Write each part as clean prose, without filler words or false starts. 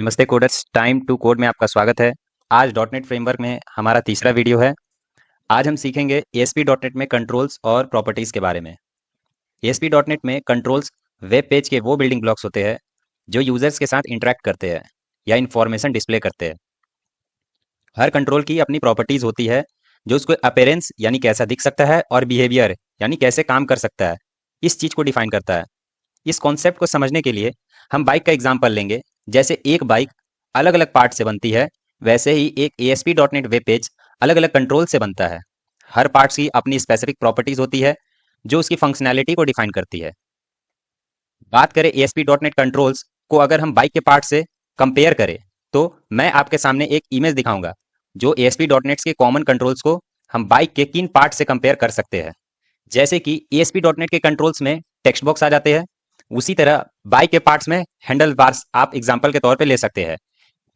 नमस्ते coders, time to code में आपका स्वागत है। आज डॉटनेट फ्रेमवर्क में हमारा तीसरा वीडियो है। आज हम सीखेंगे एएसपी डॉटनेट में कंट्रोल्स और प्रॉपर्टीज के बारे में। एएसपी डॉटनेट में कंट्रोल्स वेब पेज के वो बिल्डिंग ब्लॉक्स होते हैं जो यूजर्स के साथ इंटरेक्ट करते हैं या इंफॉर्मेशन डिस्प्ले करते हैं। हर कंट्रोल की अपनी प्रॉपर्टीज होती है जो उसको अपीयरेंस यानी कैसा दिख सकता है और बिहेवियर यानी कैसे काम कर सकता है, इस चीज को डिफाइन करता है। इस कॉन्सेप्ट को समझने के लिए हम बाइक का एग्जाम्पल लेंगे। जैसे एक बाइक अलग अलग पार्ट से बनती है, वैसे ही एक ASP.NET वेब पेज अलग अलग कंट्रोल से बनता है। हर पार्ट्स की अपनी स्पेसिफिक प्रॉपर्टीज होती है जो उसकी फंक्शनैलिटी को डिफाइन करती है। बात करें ASP.NET कंट्रोल्स को अगर हम बाइक के पार्ट से कंपेयर करें तो मैं आपके सामने एक इमेज दिखाऊंगा जो ASP.NET के कॉमन कंट्रोल्स को हम बाइक के किन पार्ट से कंपेयर कर सकते हैं। जैसे कि ASP.NET के कंट्रोल्स में टेक्स्ट बॉक्स आ जाते हैं, उसी तरह बाइक के पार्ट्स में हैंडल बार्स आप एग्जांपल के तौर पे ले सकते हैं।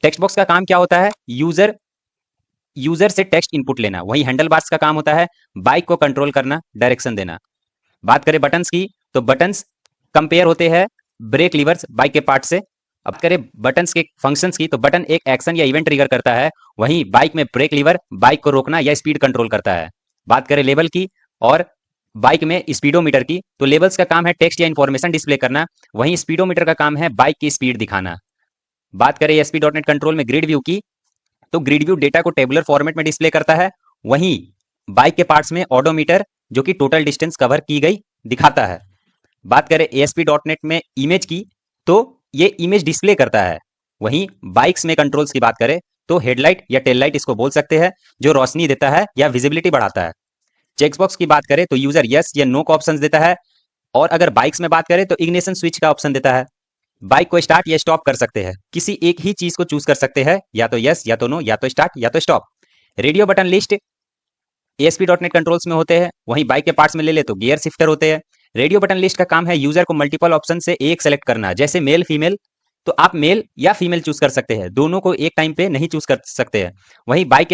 टेक्स्ट बॉक्स का काम क्या होता है? यूजर से टेक्स्ट इनपुट लेना। वहीं हैंडल बार्स का काम होता है बाइक को कंट्रोल करना, डायरेक्शन देना। बात करें बटन्स की तो बटन्स कंपेयर होते हैं ब्रेक लीवर्स बाइक के पार्ट से। अब करें बटन्स के फंक्शंस की तो बटन एक एक्शन या इवेंट ट्रिगर करता है, वहीं बाइक में ब्रेक लीवर बाइक को रोकना या स्पीड कंट्रोल करता है। बात करें लेवल की और बाइक में स्पीडोमीटर की तो लेवल्स का काम है टेक्स्ट या इंफॉर्मेशन डिस्प्ले करना, वहीं स्पीडोमीटर का काम है बाइक की स्पीड दिखाना। बात करें ASP.NET कंट्रोल में ग्रिड व्यू की तो ग्रिड व्यू डेटा को टेबुलर फॉर्मेट में डिस्प्ले करता है, वहीं बाइक के पार्ट्स में ऑडोमीटर जो कि टोटल डिस्टेंस कवर की गई दिखाता है। बात करें ASP.NET में इमेज की तो ये इमेज डिस्प्ले करता है, वहीं बाइक्स में कंट्रोल्स की बात करें तो हेडलाइट या टेल लाइट इसको बोल सकते हैं जो रोशनी देता है या विजिबिलिटी बढ़ाता है। चेकबॉक्स की बात करें तो यूजर यस या नो का ऑप्शन देता है, और अगर बाइक्स में बात करें तो इग्निशन स्विच का ऑप्शन देता है। बाइक को स्टार्ट या स्टॉप कर सकते हैं, किसी एक ही चीज को चूज कर सकते हैं, या तो यस या तो नो, या तो स्टार्ट या तो stop. Radio button list ASP.NET controls में होते हैं, वहीं बाइक के पार्ट्स में ले ले तो गियर शिफ्टर होते हैं। रेडियो बटन लिस्ट का काम है यूजर को मल्टीपल ऑप्शन से एक सेलेक्ट करना, जैसे मेल फीमेल तो आप मेल या फीमेल चूज कर सकते हैं, दोनों को एक टाइम पे नहीं चूज कर सकते हैं। वहीं बाइक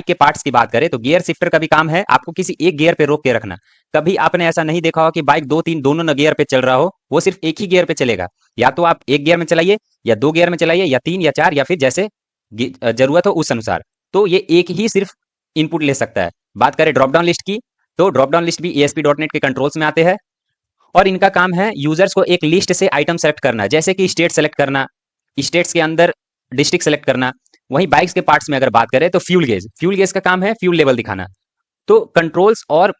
के पार्ट्स की बात करें तो गियर शिफ्टर का भी काम है आपको किसी एक गियर पे रोक के रखना। कभी आपने ऐसा नहीं देखा हो कि बाइक दो तीन दोनों गियर पे चल रहा हो, वो सिर्फ एक ही गियर पे चलेगा। या तो आप एक गियर में चलाइए, या दो गियर में चलाइए, या तीन या चार, या फिर जैसे जरूरत हो उस अनुसार। तो ये एक ही सिर्फ इनपुट ले सकता है। बात करें ड्रॉप डाउन लिस्ट की तो ड्रॉप डाउन लिस्ट भी ASP.NET के कंट्रोल्स में आते हैं, और इनका काम है यूजर्स को एक लिस्ट से आइटम सेलेक्ट करना, जैसे कि स्टेट सेलेक्ट करना, स्टेट्स के अंदर डिस्ट्रिक्ट सेलेक्ट करना। वहीं बाइक्स के पार्ट्स में अगर बात करें तो फ्यूल गेज का काम है फ्यूल लेवल दिखाना। तो कंट्रोल्स और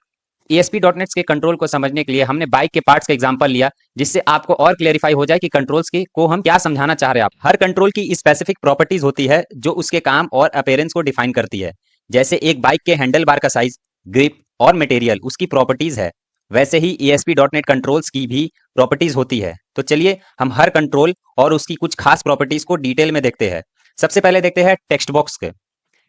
ASP.NET के कंट्रोल को समझने के लिए हमने बाइक के पार्ट्स का एग्जांपल लिया, जिससे आपको और क्लेरिफाई हो जाए कि कंट्रोल्स की को हम क्या समझाना चाह रहे हैं। आप हर कंट्रोल की स्पेसिफिक प्रॉपर्टीज होती है जो उसके काम और अपीयरेंस को डिफाइन करती है। जैसे एक बाइक के हैंडल बार का साइज, ग्रिप और मटेरियल उसकी प्रॉपर्टीज है, वैसे ही ASP.NET कंट्रोल्स की भी प्रॉपर्टीज होती है। तो चलिए हम हर कंट्रोल और उसकी कुछ खास प्रॉपर्टीज को डिटेल में देखते हैं। सबसे पहले देखते हैं टेक्स्ट बॉक्स के।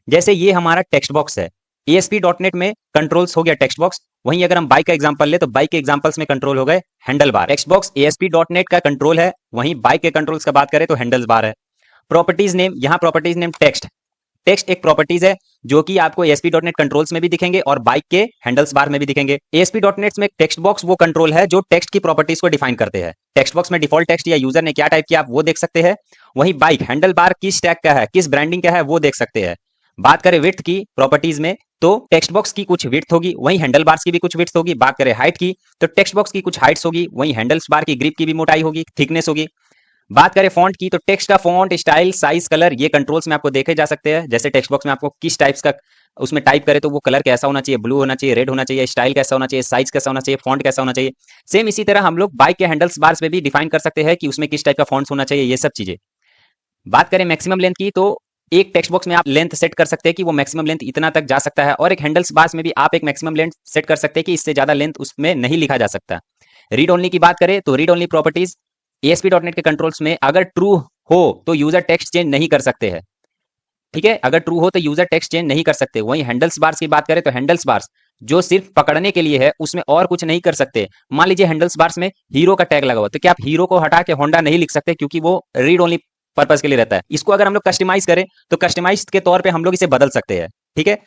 जैसे ये हमारा टेक्स्ट बॉक्स है, ASP.NET में कंट्रोल्स हो गया टेक्स्ट बॉक्स। वहीं अगर हम बाइक का एग्जांपल ले तो बाइक के एग्जांपल्स में कंट्रोल हो गए handle bar. Text box ASP.NET का कंट्रोल है, वहीं बाइक के कंट्रोल्स का बात करें तो हैंडल्स बार है। प्रॉपर्टीज नेम, यहाँ प्रॉपर्टीज नेम टेक्स्ट एक प्रॉपर्टीज है जो कि आपको ASP.NET कंट्रोल्स में भी दिखेंगे और बाइक के हैंडल्स बार में भी दिखेंगे। ASP.NET में टेक्स्ट बॉक्स वो कंट्रोल है जो टेक्स्ट की प्रॉपर्टीज को डिफाइन करते हैं। टेक्स्ट बॉक्स में डिफॉल्ट टेक्स्ट या यूजर ने क्या टाइप किया आप वो देख सकते हैं। वहीं बाइक हैंडल बार किस टैग का है, किस ब्रांडिंग का है वो देख सकते हैं। बात करें विड्थ की प्रॉपर्टीज में तो टेक्स्ट बॉक्स की कुछ विड्थ होगी, वहीं हैंडल बार्स की भी कुछ विड्थ होगी। बात करें हाइट की तो टेक्स्ट बॉक्स की कुछ हाइट्स होगी, वहीं हैंडल्स बार की ग्रिप की भी मोटाई होगी, थिकनेस होगी। बात करें फॉन्ट की तो टेक्स्ट का फॉन्ट, स्टाइल, साइज, कलर ये कंट्रोल्स में आपको देखे जा सकते हैं। जैसे टेक्स्ट बॉक्स में आपको किस टाइप्स का उसमें टाइप करे तो वो कलर कैसा होना चाहिए, ब्लू होना चाहिए, रेड होना चाहिए, स्टाइल कैसा होना चाहिए, साइज कैसा होना चाहिए, फॉन्ट कैसा होना चाहिए। सेम इसी तरह हम लोग बाइक के हैंडल्स बार्स में भी डिफाइन कर सकते हैं कि उसमें किस टाइप का फॉन्ट्स होना चाहिए, ये सब चीजें। बात करें मैक्सिमम लेंथ की तो एक टेक्स्ट बॉक्स में आप लेंथ सेट कर सकते हैं कि वो मैक्सिमम लेंथ इतना तक जा सकता है, और एक हैंडल्स बार्स में भी आप एक मैक्सिमम लेंथ सेट कर सकते हैं कि इससे ज्यादा लेंथ उसमें नहीं लिखा जा सकता। रीड ओनली की बात करें तो रीड ओनली प्रॉपर्टीज ASP.NET के कंट्रोल्स में अगर ट्रू हो तो यूजर टेक्स्ट चेंज नहीं कर सकते हैं। ठीक है, अगर ट्रू हो तो यूजर टेक्स्ट चेंज नहीं कर सकते। वहीं हैंडल्स बार्स की बात करें तो हैंडल्स बार्स जो सिर्फ पकड़ने के लिए है, उसमें और कुछ नहीं कर सकते। मान लीजिए हैंडल्स बार्स में हीरो का टैग लगा हुआ, तो क्या आप हीरो को हटा के होंडा नहीं लिख सकते, क्योंकि वो रीड ओनली पर्पज के लिए रहता है। इसको अगर हम लोग कस्टमाइज करें तो कस्टमाइज के तौर पर हम लोग इसे बदल सकते हैं। ठीक है,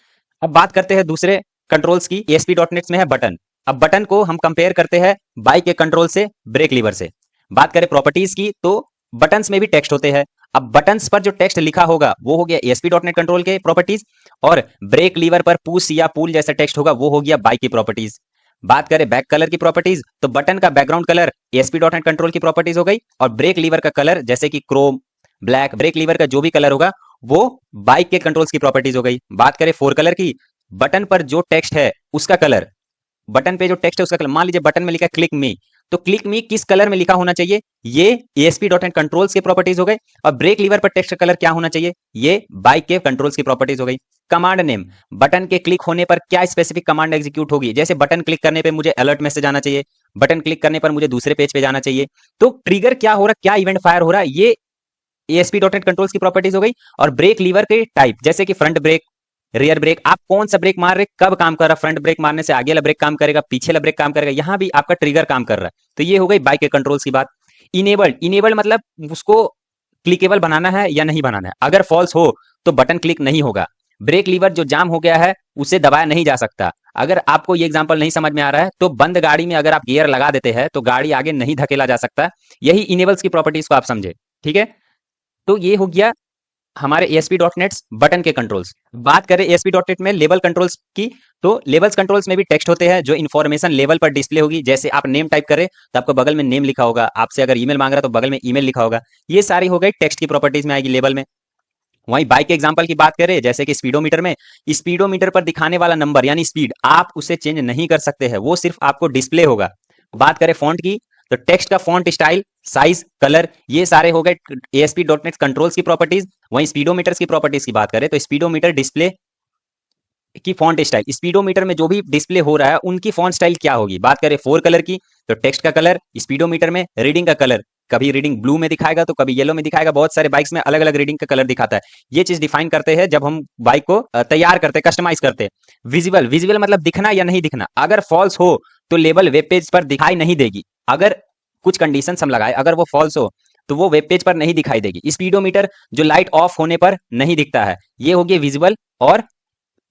अब बात करते हैं दूसरे कंट्रोल्स की। ASP.NET में है बटन। अब बटन को हम कंपेयर करते हैं बाइक के कंट्रोल से, ब्रेक लीवर से। बात करें प्रॉपर्टीज की तो बटन्स में भी टेक्स्ट होते हैं। अब बटन्स पर जो टेक्स्ट लिखा होगा वो हो गया ASP.NET कंट्रोल के प्रॉपर्टीज, और ब्रेक लीवर पर पुश या पुल जैसा टेक्स्ट होगा वो हो गया बाइक की प्रॉपर्टीज। बात करें बैक कलर की प्रॉपर्टीज, तो बटन का बैकग्राउंड कलर ASP.NEट कंट्रोल की प्रॉपर्टीज हो गई, और ब्रेक लीवर का कलर जैसे कि क्रोम, ब्लैक, ब्रेक लीवर का जो भी कलर होगा वो बाइक के कंट्रोल्स की प्रॉपर्टीज हो गई। बात करें फोर कलर की, बटन पर जो टेक्स्ट है उसका कलर, बटन पे जो टेक्स्ट है उसका कलर, मान लीजिए बटन में लिखा है क्लिक मी, तो क्लिक मी किस कलर में लिखा होना चाहिए, ये ASP.NEट कंट्रोल्स के प्रॉपर्टीज हो गए। और ब्रेक लीवर पर टेक्स्ट का कलर क्या होना चाहिए, ये बाइक के कंट्रोल्स की प्रॉपर्टीज हो गई। कमांड नेम, बटन के क्लिक होने पर क्या स्पेसिफिक कमांड एग्जीक्यूट होगी, जैसे बटन क्लिक करने पे मुझे अलर्ट मैसेज आना चाहिए, बटन क्लिक करने पर मुझे दूसरे पेज पे जाना चाहिए। तो ट्रिगर क्या हो रहा है, क्या इवेंट फायर हो रहा है, ये ASP.NEट कंट्रोल्स की प्रॉपर्टीज हो गई। और ब्रेक लीवर के टाइप, जैसे कि फ्रंट ब्रेक, रियर ब्रेक, आप कौन सा ब्रेक मार रहे, कब काम कर रहा, फ्रंट ब्रेक मारने से आगे वाला ब्रेक काम करेगा, पीछे वाला ब्रेक काम करेगा, यहां भी आपका ट्रिगर काम कर रहा है। तो ये हो गई बाइक के कंट्रोल्स की बात। इनेबल्ड, इनेबल्ड मतलब उसको क्लिकेबल बनाना है या नहीं बनाना है, अगर फॉल्स हो तो बटन क्लिक नहीं होगा। ब्रेक लीवर जो जाम हो गया है उसे दबाया नहीं जा सकता। अगर आपको ये एग्जांपल नहीं समझ में आ रहा है तो बंद गाड़ी में अगर आप गियर लगा देते हैं तो गाड़ी आगे नहीं धकेला जा सकता। यही इनेबल्स की प्रॉपर्टीज को आप समझे, ठीक है। तो ये हो गया हमारे ASP.NET बटन के कंट्रोल्स। बात करें ASP.NET में लेबल कंट्रोल्स की, तो लेबल्स कंट्रोल्स में भी टेक्स्ट होते हैं जो इन्फॉर्मेशन लेवल पर डिस्प्ले होगी। जैसे आप नेम टाइप करें तो आपको बगल में नेम लिखा होगा, आपसे अगर ईमेल मांग रहा है तो बगल में ईमेल लिखा होगा। ये सारी हो गई टेक्स्ट की प्रॉपर्टीज में आएगी लेबल में। वहीं बाइक के एग्जांपल की बात करें, जैसे कि स्पीडोमीटर में, स्पीडोमीटर पर दिखाने वाला नंबर यानी स्पीड आप उसे चेंज नहीं कर सकते हैं, वो सिर्फ आपको डिस्प्ले होगा। बात करें फॉन्ट की, तो टेक्स्ट का फॉन्ट स्टाइल, साइज, कलर, ये सारे हो गए ASP.NET कंट्रोल्स की प्रॉपर्टीज। वहीं स्पीडोमीटर्स की प्रॉपर्टीज की बात करें तो स्पीडोमीटर डिस्प्ले की फॉन्ट स्टाइल, स्पीडोमीटर में जो भी डिस्प्ले हो रहा है उनकी फॉन्ट स्टाइल क्या होगी। बात करें फोर कलर की, तो टेक्स्ट का कलर, स्पीडोमीटर में रीडिंग का कलर, कभी रीडिंग ब्लू में दिखाएगा तो कभी येलो में दिखाएगा, बहुत सारे बाइक्स में अलग अलग रीडिंग का कलर दिखाता है। ये चीज डिफाइन करते हैं जब हम बाइक को तैयार करते हैं, कस्टमाइज करते हैं। विजिबल, विजिबल मतलब दिखना या नहीं दिखना, अगर फॉल्स हो तो लेबल वेब पेज पर दिखाई नहीं देगी। अगर कुछ कंडीशन हम लगाए, अगर वो फॉल्स हो तो वो वेब पेज पर नहीं दिखाई देगी। स्पीडोमीटर जो लाइट ऑफ होने पर नहीं दिखता है, ये हो गया विजिबल और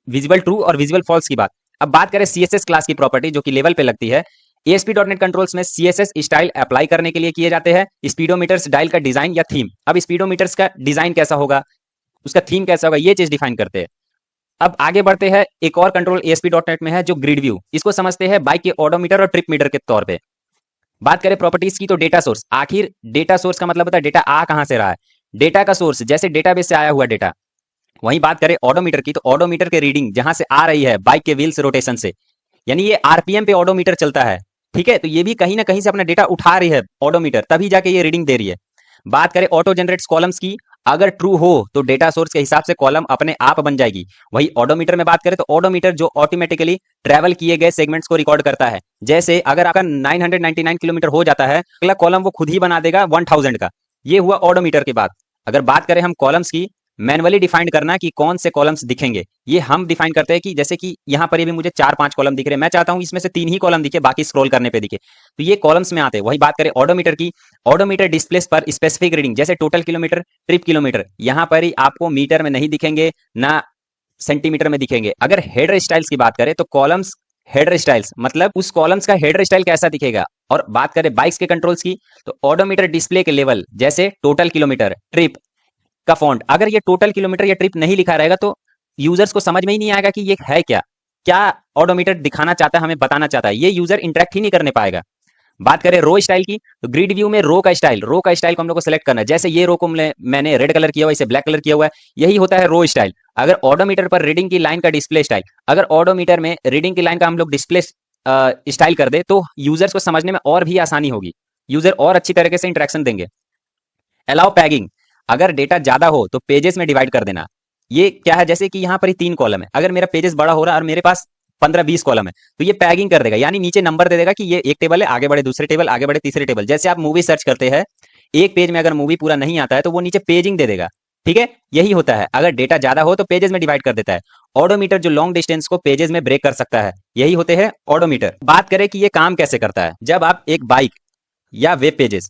विजिबल ट्रू और विजिबल फॉल्स की बात। अब बात करें CSS क्लास की प्रॉपर्टी जो कि लेवल पे लगती है। ASP.NET कंट्रोल्स में CSS स्टाइल अप्लाई करने के लिए किए जाते हैं। स्पीडोमीटर्स डायल का डिजाइन या थीम, अब स्पीडोमीटर्स का डिजाइन कैसा होगा, उसका थीम कैसा होगा, ये चीज डिफाइन करते हैं। अब आगे बढ़ते हैं, एक और कंट्रोल ASP.NET में है जो ग्रिड व्यू, इसको समझते हैं बाइक के ओडोमीटर और ट्रिप मीटर के तौर पे। बात करें प्रॉपर्टीज की, तो डेटा सोर्स, आखिर डेटा सोर्स का मतलब होता है डेटा आ कहां से रहा है, डेटा का सोर्स जैसे डेटाबेस से आया हुआ डेटा। वहीं बात करें ऑडोमीटर की, तो ऑडोमीटर के रीडिंग जहां से आ रही है बाइक के व्हील्स रोटेशन से, यानी ये RPM पे ऑडोमीटर चलता है, ठीक है। तो ये भी कहीं ना कहीं से अपना डेटा उठा रही है ऑडोमीटर, तभी जाके ये रीडिंग दे रही है। बात करें ऑटो जनरेट्स कॉलम्स की, अगर ट्रू हो तो डेटा सोर्स के हिसाब से कॉलम अपने आप बन जाएगी। वही ऑडोमीटर में बात करें तो ऑडोमीटर जो ऑटोमेटिकली ट्रेवल किए गए सेगमेंट्स को रिकॉर्ड करता है। जैसे अगर आपका 999 किलोमीटर हो जाता है, अगला कॉलम वो खुद ही बना देगा 1000 का। ये हुआ ऑडोमीटर की बात। अगर बात करें हम कॉलम्स की, मैनुअली डिफाइन करना कि कौन से कॉलम्स दिखेंगे, ये हम डिफाइन करते हैं कि जैसे कि यहाँ पर ये भी मुझे 4-5 कॉलम दिख रहे हैं, मैं चाहता हूँ इसमें से 3 ही कॉलम दिखे, बाकी स्क्रॉल करने पे दिखे, तो ये कॉलम्स में आते हैं। वही बात करें ऑडोमीटर की, ऑडोमीटर डिस्प्लेस पर स्पेसिफिक रीडिंग जैसे टोटल किलोमीटर, ट्रिप किलोमीटर, यहाँ पर ही आपको मीटर में नहीं दिखेंगे ना सेंटीमीटर में दिखेंगे। अगर हेडर स्टाइल्स की बात करें तो कॉलम्स हेडर स्टाइल्स मतलब उस कॉलम्स का हेडर स्टाइल कैसा दिखेगा। और बात करें बाइक्स के कंट्रोल्स की, तो ऑडोमीटर डिस्प्ले के लेवल जैसे टोटल किलोमीटर, ट्रिप का फॉन्ट, अगर ये टोटल किलोमीटर या ट्रिप नहीं लिखा रहेगा तो यूजर्स को समझ में ही नहीं आएगा कि ये है क्या, क्या ऑडोमीटर दिखाना चाहता है, हमें बताना चाहता है, ये यूजर इंटरेक्ट ही नहीं करने पाएगा। बात करें रो स्टाइल की, तो ग्रिड व्यू में रो का स्टाइल को हम लोग को सिलेक्ट करना है। जैसे ये रो को मैंने रेड कलर किया हुआ, इसे ब्लैक कलर किया हुआ है, यही होता है रो स्टाइल। अगर ऑडोमीटर पर रीडिंग की लाइन का डिस्प्ले स्टाइल, अगर ऑडोमीटर में रीडिंग की लाइन का हम लोग डिस्प्ले स्टाइल कर दे तो यूजर्स को समझने में और भी आसानी होगी, यूजर और अच्छी तरीके से इंटरेक्शन देंगे। अलाउ पैगिंग, अगर डेटा ज्यादा हो तो पेजेस में डिवाइड कर देना। ये क्या है, जैसे कि यहाँ पर ही 3 कॉलम है, अगर मेरा पेजेस बड़ा हो रहा है और मेरे पास 15-20 कॉलम है तो ये पैगिंग कर देगा, यानी नीचे नंबर दे देगा कि ये एक टेबल है, आगे बढ़े दूसरे टेबल, आगे बढ़े तीसरे टेबल। जैसे आप मूवी सर्च करते हैं, एक पेज में अगर मूवी पूरा नहीं आता है तो वो नीचे पेजिंग दे देगा, ठीक है। यही होता है, अगर डेटा ज्यादा हो तो पेजेस में डिवाइड कर देता है। ऑडोमीटर जो लॉन्ग डिस्टेंस को पेजेस में ब्रेक कर सकता है, यही होते हैं ऑडोमीटर। बात करें कि ये काम कैसे करता है, जब आप एक बाइक या वेब पेजेस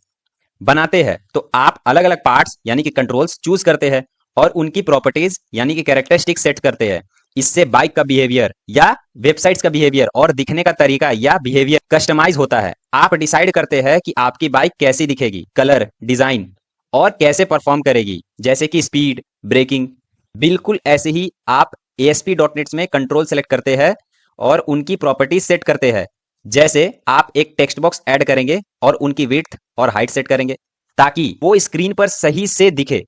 बनाते हैं तो आप अलग अलग पार्ट्स यानी कि कंट्रोल्स चूज करते हैं और उनकी प्रॉपर्टीज यानी कि कैरेक्टरिस्टिक सेट करते हैं। इससे बाइक का बिहेवियर या वेबसाइट्स का बिहेवियर और दिखने का तरीका या बिहेवियर कस्टमाइज होता है। आप डिसाइड करते हैं कि आपकी बाइक कैसी दिखेगी, कलर, डिजाइन, और कैसे परफॉर्म करेगी, जैसे कि स्पीड, ब्रेकिंग। बिल्कुल ऐसे ही आप ASP.NET में कंट्रोल सेलेक्ट करते हैं और उनकी प्रॉपर्टीज सेट करते हैं। जैसे आप एक टेक्स्ट बॉक्स ऐड करेंगे और उनकी विड्थ और हाइट सेट करेंगे ताकि वो स्क्रीन पर सही से दिखे।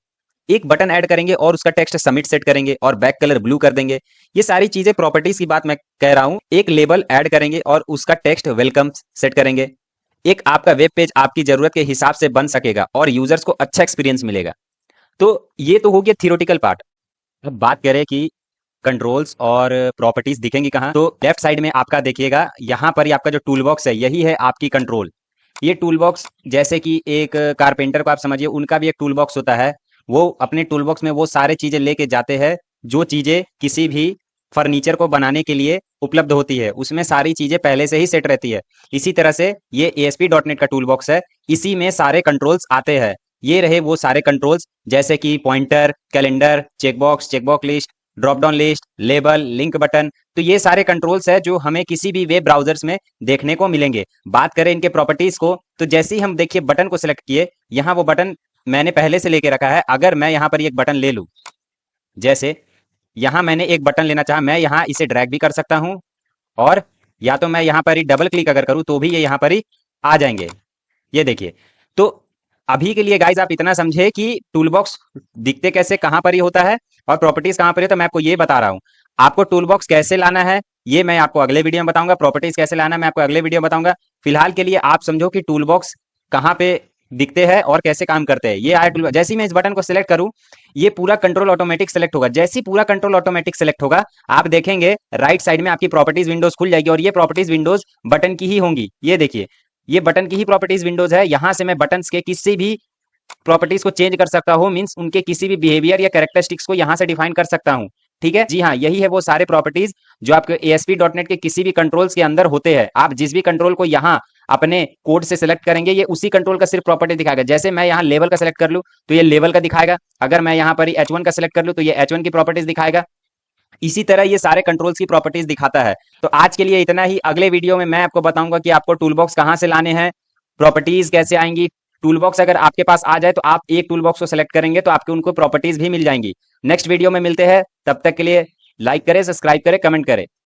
एक बटन ऐड करेंगे और उसका टेक्स्ट सबमिट सेट करेंगे और बैक कलर ब्लू कर देंगे। ये सारी चीजें प्रॉपर्टीज की बात मैं कह रहा हूं। एक लेबल ऐड करेंगे और उसका टेक्स्ट वेलकम सेट करेंगे। एक आपका वेब पेज आपकी जरूरत के हिसाब से बन सकेगा और यूजर्स को अच्छा एक्सपीरियंस मिलेगा। तो ये तो हो गया थियोरेटिकल पार्ट। अब बात करें कि कंट्रोल्स और प्रॉपर्टीज दिखेंगी कहाँ, तो लेफ्ट साइड में आपका देखिएगा, यहाँ पर ही आपका जो टूल बॉक्स है यही है आपकी कंट्रोल। ये टूल बॉक्स जैसे कि एक कारपेंटर को आप समझिए, उनका भी एक टूल बॉक्स होता है। वो अपने टूल बॉक्स में वो सारे चीजें लेके जाते हैं जो चीजें किसी भी फर्नीचर को बनाने के लिए उपलब्ध होती है, उसमें सारी चीजें पहले से ही सेट रहती है। इसी तरह से ये ASP.NET का टूल बॉक्स है, इसी में सारे कंट्रोल्स आते हैं। ये रहे वो सारे कंट्रोल्स, जैसे कि pointer, calendar, checkbox, checkbox list, drop down list, label, link button. तो ये सारे कंट्रोल्स है जो हमें किसी भी वेब ब्राउजर्स में देखने को मिलेंगे। बात करें इनके प्रॉपर्टीज को, तो जैसे ही हम देखिए बटन को सिलेक्ट किए, यहाँ वो बटन मैंने पहले से लेके रखा है। अगर मैं यहाँ पर एक बटन ले लूँ, जैसे यहाँ मैंने एक बटन लेना चाहा, मैं यहाँ इसे ड्रैग भी कर सकता हूँ और या तो मैं यहाँ पर ही डबल क्लिक अगर करूँ तो भी ये यहाँ पर ही आ जाएंगे। ये देखिए। तो अभी के लिए गाइज आप इतना समझे कि टूल बॉक्स दिखते कैसे, कहां पर ही होता है और प्रॉपर्टीज कहां पर है। तो मैं आपको ये बता रहा हूं, आपको टूल बॉक्स कैसे लाना है ये मैं आपको अगले वीडियो में बताऊंगा। प्रॉपर्टीज कैसे लाना है मैं आपको अगले वीडियो में बताऊंगा। फिलहाल के लिए आप समझो कि टूल बॉक्स कहां पे दिखते हैं और कैसे काम करते हैं। ये आया टूल। जैसे ही मैं इस बटन को सिलेक्ट करूं, ये पूरा कंट्रोल ऑटोमेटिक सेलेक्ट होगा। जैसे ही पूरा कंट्रोल ऑटोमेटिक सेलेक्ट होगा, आप देखेंगे राइट साइड में आपकी प्रॉपर्टीज विंडोज खुल जाएगी और ये प्रॉपर्टीज विंडोज बटन की ही होंगी। ये देखिए, ये बटन की ही प्रॉपर्टीज विंडोज है। यहां से मैं बटन्स के किसी भी प्रॉपर्टीज को चेंज कर सकता हूं, मींस उनके किसी भी बिहेवियर या कैरेक्टरिस्टिक्स को यहां से डिफाइन कर सकता हूं। ठीक है जी हाँ, यही है वो सारे प्रॉपर्टीज जो आपके ASP.NET के किसी भी कंट्रोल्स के अंदर होते हैं। आप जिस भी कंट्रोल को यहाँ अपने कोड से सिलेक्ट करेंगे, ये उसी कंट्रोल का सिर्फ प्रॉपर्टी दिखाएगा। जैसे मैं यहाँ लेवल का सिलेक्ट कर लूँ तो ये लेवल का दिखाएगा। अगर मैं यहाँ पर H1 का सिलेक्ट कर लूँ तो ये H1 की प्रॉपर्टीज दिखाएगा। इसी तरह ये सारे कंट्रोल्स की प्रॉपर्टीज दिखाता है। तो आज के लिए इतना ही। अगले वीडियो में मैं आपको बताऊंगा कि आपको टूल बॉक्स कहां से लाने हैं, प्रॉपर्टीज कैसे आएंगी। टूल बॉक्स अगर आपके पास आ जाए तो आप एक टूल बॉक्स को सिलेक्ट करेंगे तो आपको उनको प्रॉपर्टीज भी मिल जाएंगी। नेक्स्ट वीडियो में मिलते हैं, तब तक के लिए लाइक करें, सब्सक्राइब करें, कमेंट करें।